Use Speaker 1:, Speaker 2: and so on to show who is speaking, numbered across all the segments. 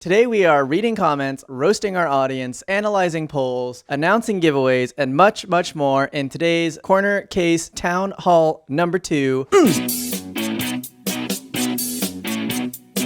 Speaker 1: Today we are reading comments, roasting our audience, analyzing polls, announcing giveaways, and much, much more in today's Corner Case Town Hall number 2.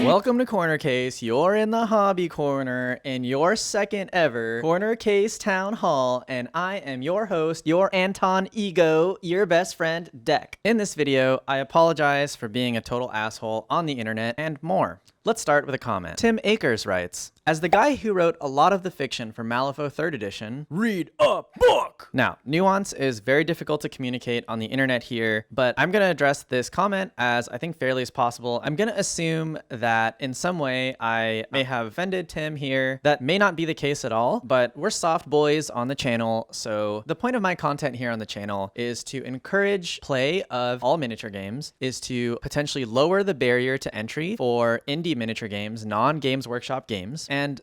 Speaker 1: Welcome to Corner Case. You're in the hobby corner in your second ever Corner Case Town Hall, and I am your host, your Anton Ego, your best friend, Deck. In this video, I apologize for being a total asshole on the internet and more. Let's start with a comment. Tim Akers writes, as the guy who wrote a lot of the fiction for Malifaux 3rd edition, read a book! Now, nuance is very difficult to communicate on the internet here, but I'm going to address this comment as I think fairly as possible. I'm going to assume that in some way I may have offended Tim here. That may not be the case at all, but we're soft boys on the channel, so the point of my content here on the channel is to encourage play of all miniature games, is to potentially lower the barrier to entry for indie miniature games, non-Games Workshop games, and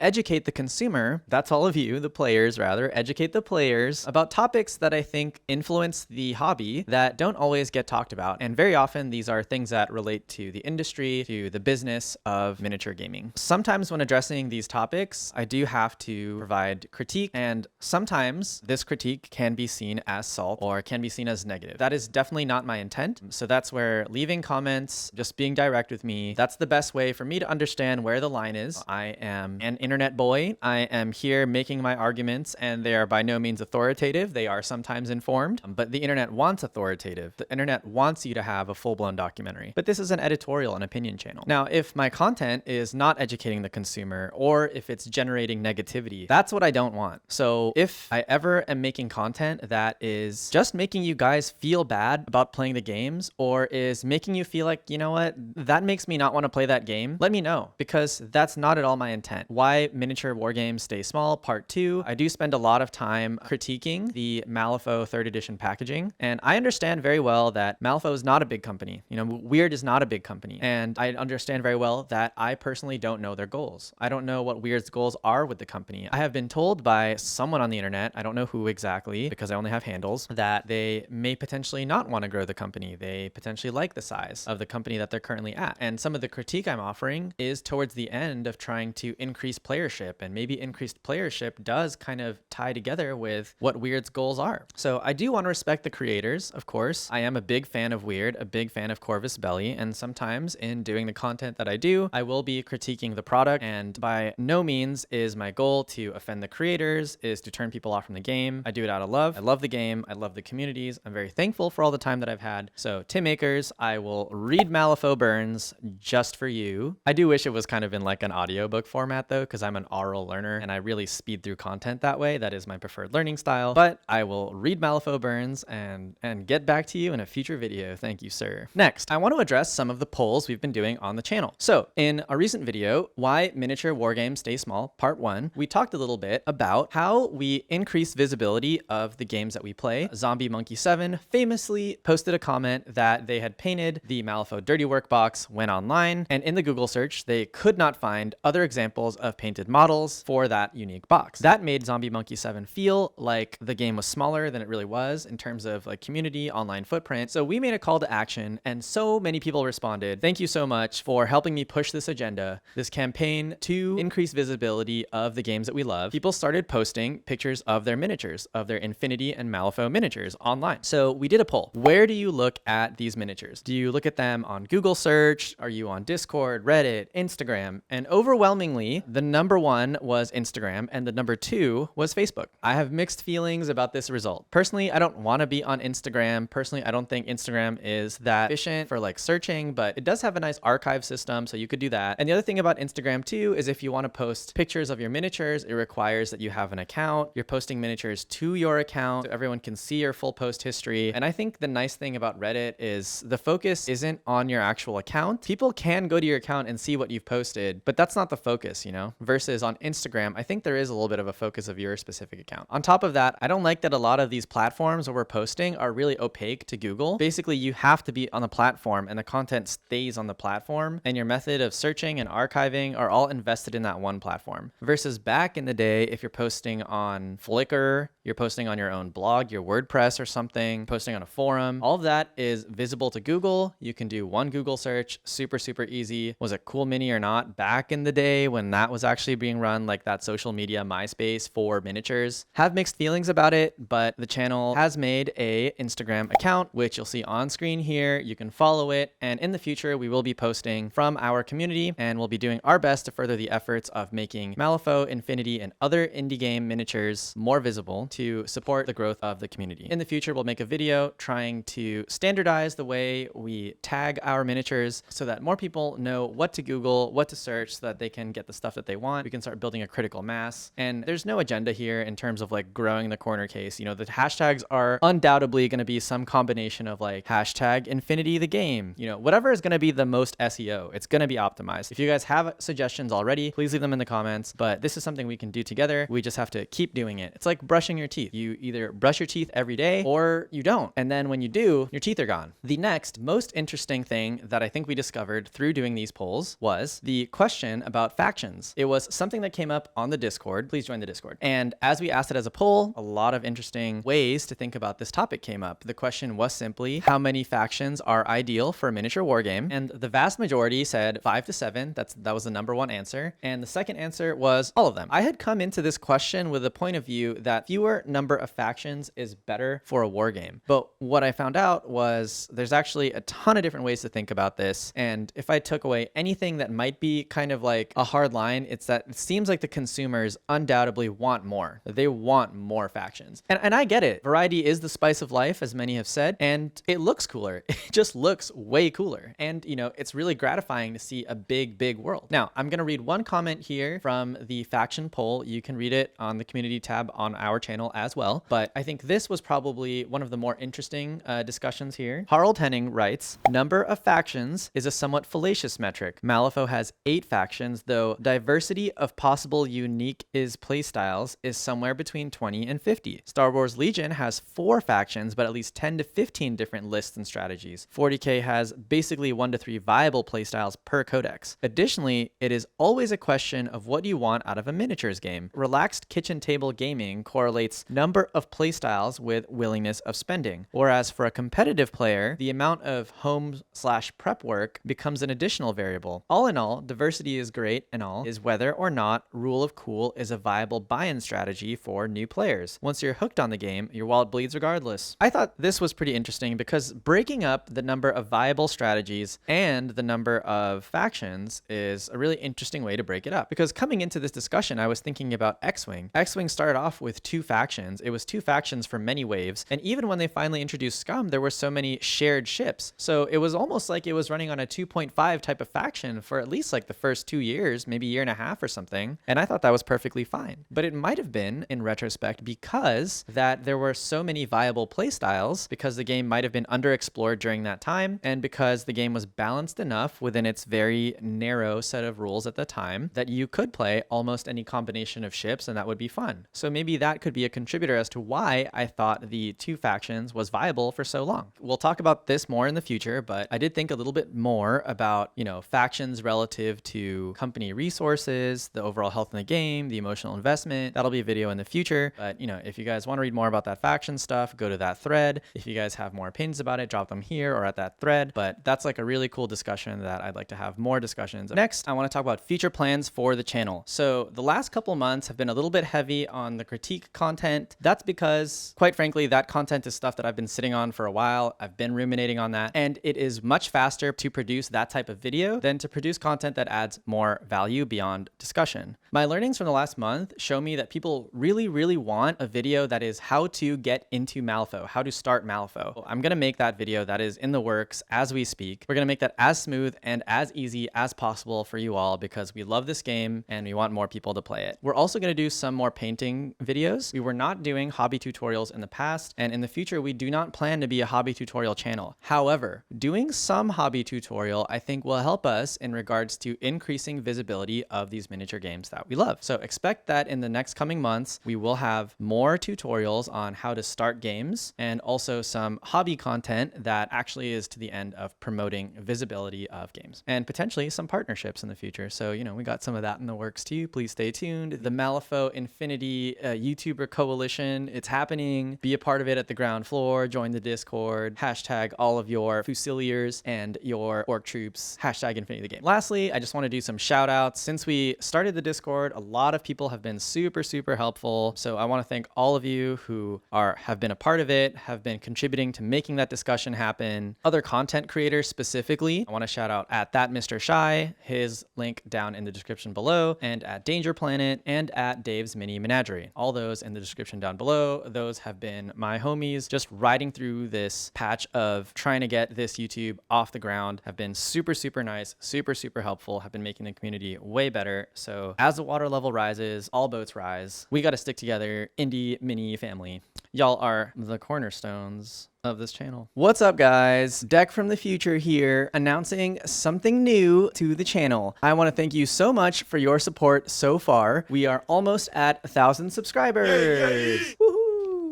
Speaker 1: educate the consumer, that's all of you, the players rather, educate the players about topics that I think influence the hobby that don't always get talked about. And very often these are things that relate to the industry, to the business of miniature gaming. Sometimes when addressing these topics, I do have to provide critique, and sometimes this critique can be seen as salt or can be seen as negative. That is definitely not my intent. So that's where leaving comments, just being direct with me, that's the best way for me to understand where the line is. I am an internet boy. I am here making my arguments, and they are by no means authoritative. They are sometimes informed, but the internet wants authoritative. The internet wants you to have a full-blown documentary. But this is an editorial and opinion channel. Now, if my content is not educating the consumer, or if it's generating negativity, that's what I don't want. So if I ever am making content that is just making you guys feel bad about playing the games, or is making you feel like, you know what, that makes me not want to play that game, let me know, because that's not at all my intent. Why miniature war games stay small, part 2. I do spend a lot of time critiquing the Malifaux 3rd edition packaging, and I understand very well that Malifaux is not a big company. You know, Weird is not a big company, and I understand very well that I personally don't know their goals. I don't know what Weird's goals are with the company. I have been told by someone on the internet, I don't know who exactly, because I only have handles, that they may potentially not want to grow the company. They potentially like the size of the company that they're currently at. And some of the critique I'm offering is towards the end of trying to increase playership, and maybe increased playership does kind of tie together with what Weird's goals are. So I do want to respect the creators, of course. I am a big fan of Weird, a big fan of Corvus Belli, and sometimes in doing the content that I do, I will be critiquing the product, and by no means is my goal to offend the creators, is to turn people off from the game. I do it out of love. I love the game. I love the communities. I'm very thankful for all the time that I've had. So Tim Akers, I will read Malifaux Burns just for you. I do wish it was kind of in like an audiobook format though, because I'm an oral learner and I really speed through content that way. That is my preferred learning style. But I will read Malifaux Burns and get back to you in a future video. Thank you, sir. Next, I want to address some of the polls we've been doing on the channel. So in a recent video, Why Miniature Wargames Stay Small, Part 1, we talked a little bit about how we increase visibility of the games that we play. Zombie Monkey 7 famously posted a comment that they had painted the Malifaux Dirty Work box when online, and in the Google search, they could not find other examples of painted models for that unique box. That made Zombie Monkey 7 feel like the game was smaller than it really was in terms of like community, online footprint. So we made a call to action, and so many people responded. Thank you so much for helping me push this agenda, this campaign to increase visibility of the games that we love. People started posting pictures of their miniatures, of their Infinity and Malifaux miniatures online. So we did a poll. Where do you look at these miniatures? Do you look at them on Google search? Are you on Discord, Reddit, Instagram? And overwhelmingly, the number 1 was Instagram and the number 2 was Facebook. I have mixed feelings about this result. Personally, I don't want to be on Instagram. Personally, I don't think Instagram is that efficient for like searching, but it does have a nice archive system, so you could do that. And the other thing about Instagram too is if you want to post pictures of your miniatures, it requires that you have an account. You're posting miniatures to your account so everyone can see your full post history. And I think the nice thing about Reddit is the focus isn't on your actual account. People can go to your account and see what you've posted, but that's not the focus, you know, versus on Instagram, I think there is a little bit of a focus of your specific account. On top of that, I don't like that a lot of these platforms where we're posting are really opaque to Google. Basically, you have to be on the platform and the content stays on the platform, and your method of searching and archiving are all invested in that one platform. Versus back in the day, if you're posting on Flickr, you're posting on your own blog, your WordPress or something, posting on a forum, all of that is visible to Google. You can do one Google search, super easy. crazy. Was it Cool Mini or not back in the day when that was actually being run, like that social media MySpace for miniatures? Have mixed feelings about it, but the channel has made a Instagram account, which you'll see on screen here. You can follow it, and in the future we will be posting from our community, and we'll be doing our best to further the efforts of making Malifaux, Infinity, and other indie game miniatures more visible to support the growth of the community. In the future, we'll make a video trying to standardize the way we tag our miniatures so that more people know what to Google, what to search, so that they can get the stuff that they want. We can start building a critical mass. And there's no agenda here in terms of like growing the corner case. You know, the hashtags are undoubtedly going to be some combination of like hashtag Infinity the game, you know, whatever is going to be the most SEO, it's going to be optimized. If you guys have suggestions already, please leave them in the comments, but this is something we can do together. We just have to keep doing it. It's like brushing your teeth. You either brush your teeth every day or you don't. And then when you do, your teeth are gone. The next most interesting thing that I think we discovered through doing these polls was the question about factions. It was something that came up on the Discord. Please join the Discord. And as we asked it as a poll, a lot of interesting ways to think about this topic came up. The question was simply, how many factions are ideal for a miniature wargame? And the vast majority said 5 to 7. That was the number one answer. And the second answer was all of them. I had come into this question with a point of view that fewer number of factions is better for a wargame. But what I found out was there's actually a ton of different ways to think about this. And if I took away anything that might be kind of like a hard line, it's that it seems like the consumers undoubtedly want more. They want more factions. And I get it. Variety is the spice of life, as many have said, and it looks cooler. It just looks way cooler. And, you know, it's really gratifying to see a big world. Now, I'm going to read one comment here from the faction poll. You can read it on the community tab on our channel as well. But I think this was probably one of the more interesting discussions here. Harald Henning writes, number of factions is a somewhat fallacious metric. Malifaux has 8 factions, though diversity of possible unique playstyles is somewhere between 20 and 50. Star Wars Legion has 4 factions, but at least 10 to 15 different lists and strategies. 40k has basically 1 to 3 viable playstyles per codex. Additionally, it is always a question of what you want out of a miniatures game. Relaxed kitchen table gaming correlates number of playstyles with willingness of spending, whereas for a competitive player, the amount of home/prep work becomes an additional variable. All in all, diversity is great and all, is whether or not Rule of Cool is a viable buy-in strategy for new players. Once you're hooked on the game, your wallet bleeds regardless. I thought this was pretty interesting because breaking up the number of viable strategies and the number of factions is a really interesting way to break it up. Because coming into this discussion, I was thinking about X-Wing. X-Wing started off with 2 factions. It was 2 factions for many waves. And even when they finally introduced Scum, there were so many shared ships. So it was almost like it was running on a 2.5 type of faction for at least like the first 2 years, maybe a year and a half or something. And I thought that was perfectly fine. But it might have been, in retrospect, because that there were so many viable playstyles, because the game might have been underexplored during that time, and because the game was balanced enough within its very narrow set of rules at the time that you could play almost any combination of ships and that would be fun. So maybe that could be a contributor as to why I thought the 2 factions was viable for so long. We'll talk about this more in the future, but I did think a little bit more about, you know, factions relative to company resources, the overall health in the game, the emotional investment. That'll be a video in the future. But, you know, if you guys want to read more about that faction stuff, go to that thread. If you guys have more opinions about it, drop them here or at that thread. But that's like a really cool discussion that I'd like to have more discussions. Next, I want to talk about future plans for the channel. So the last couple months have been a little bit heavy on the critique content. That's because, quite frankly, that content is stuff that I've been sitting on for a while. I've been ruminating on that, and it is much faster to produce that type of video than to produce content that adds more value beyond discussion. My learnings from the last month show me that people really want a video that is how to get into Malifaux, how to start Malifaux. I'm going to make that video. That is in the works as we speak. We're going to make that as smooth and as easy as possible for you all because we love this game and we want more people to play it. We're also going to do some more painting videos. We were not doing hobby tutorials in the past, and in the future, we do not plan to be a hobby tutorial channel. However, doing some hobby tutorial, I think, will help us in regards to increasing visibility of these miniature games that we love. So expect that in the next coming months, we will have more tutorials on how to start games and also some hobby content that actually is to the end of promoting visibility of games and potentially some partnerships in the future. So, you know, we got some of that in the works too. Please stay tuned. The Malifaux Infinity YouTuber Coalition, it's happening. Be a part of it at the ground floor. Join the Discord. Hashtag all of your Fusiliers and your orc troops case, hashtag Infinity the Game. Lastly, I just want to do some shout outs. Since we started the Discord, a lot of people have been super helpful. So I want to thank all of you who have been a part of it, have been contributing to making that discussion happen. Other content creators specifically, I want to shout out at that Mr. Shy, his link down in the description below, and at Danger Planet, and at Dave's Mini Menagerie. All those in the description down below. Those have been my homies just riding through this patch of trying to get this YouTube off the ground, have been super nice, super helpful, have been making the community way better. So as the water level rises, all boats rise. We got to stick together, indie mini family. Y'all are the cornerstones of this channel. What's up, guys? Deck from the future here, announcing something new to the channel. I want to thank you so much for your support so far. We are almost at 1,000 subscribers. Woohoo!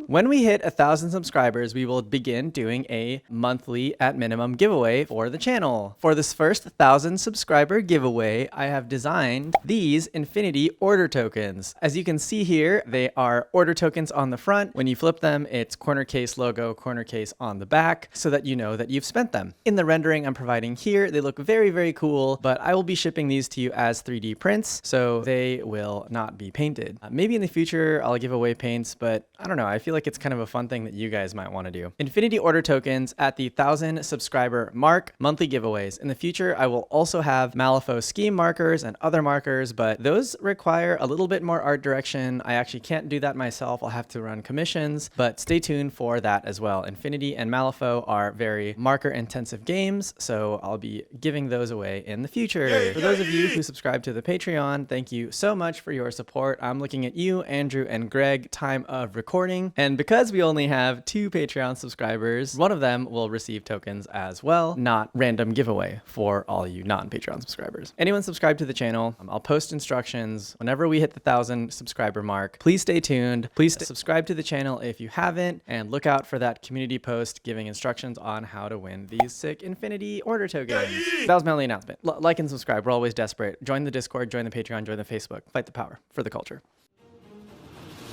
Speaker 1: When we hit 1,000 subscribers, we will begin doing a monthly at minimum giveaway for the channel. For this first 1,000 subscriber giveaway, I have designed these Infinity order tokens. As you can see here, they are order tokens on the front. When you flip them, it's corner case logo, corner case on the back, so that you know that you've spent them. In the rendering I'm providing here, they look very cool, but I will be shipping these to you as 3D prints, so they will not be painted. Maybe in the future I'll give away paints, but I don't know. I feel like it's kind of a fun thing that you guys might want to do. Infinity order tokens at the 1,000 subscriber mark, monthly giveaways. In the future, I will also have Malifaux scheme markers and other markers, but those require a little bit more art direction. I actually can't do that myself. I'll have to run commissions, but stay tuned for that as well. Infinity and Malifaux are very marker intensive games, so I'll be giving those away in the future. For those of you who subscribe to the Patreon, thank you so much for your support. I'm looking at you, Andrew and Greg, time of recording. And because we only have 2 Patreon subscribers, one of them will receive tokens as well, not random giveaway for all you non-Patreon subscribers. Anyone subscribed to the channel, I'll post instructions whenever we hit the 1,000 subscriber mark. Please stay tuned. Please subscribe to the channel if you haven't, and look out for that community post giving instructions on how to win these sick Infinity order tokens. That was my only announcement. Like and subscribe. We're always desperate. Join the Discord, join the Patreon, join the Facebook. Fight the power for the culture.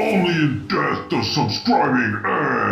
Speaker 2: Only in death does subscribing end!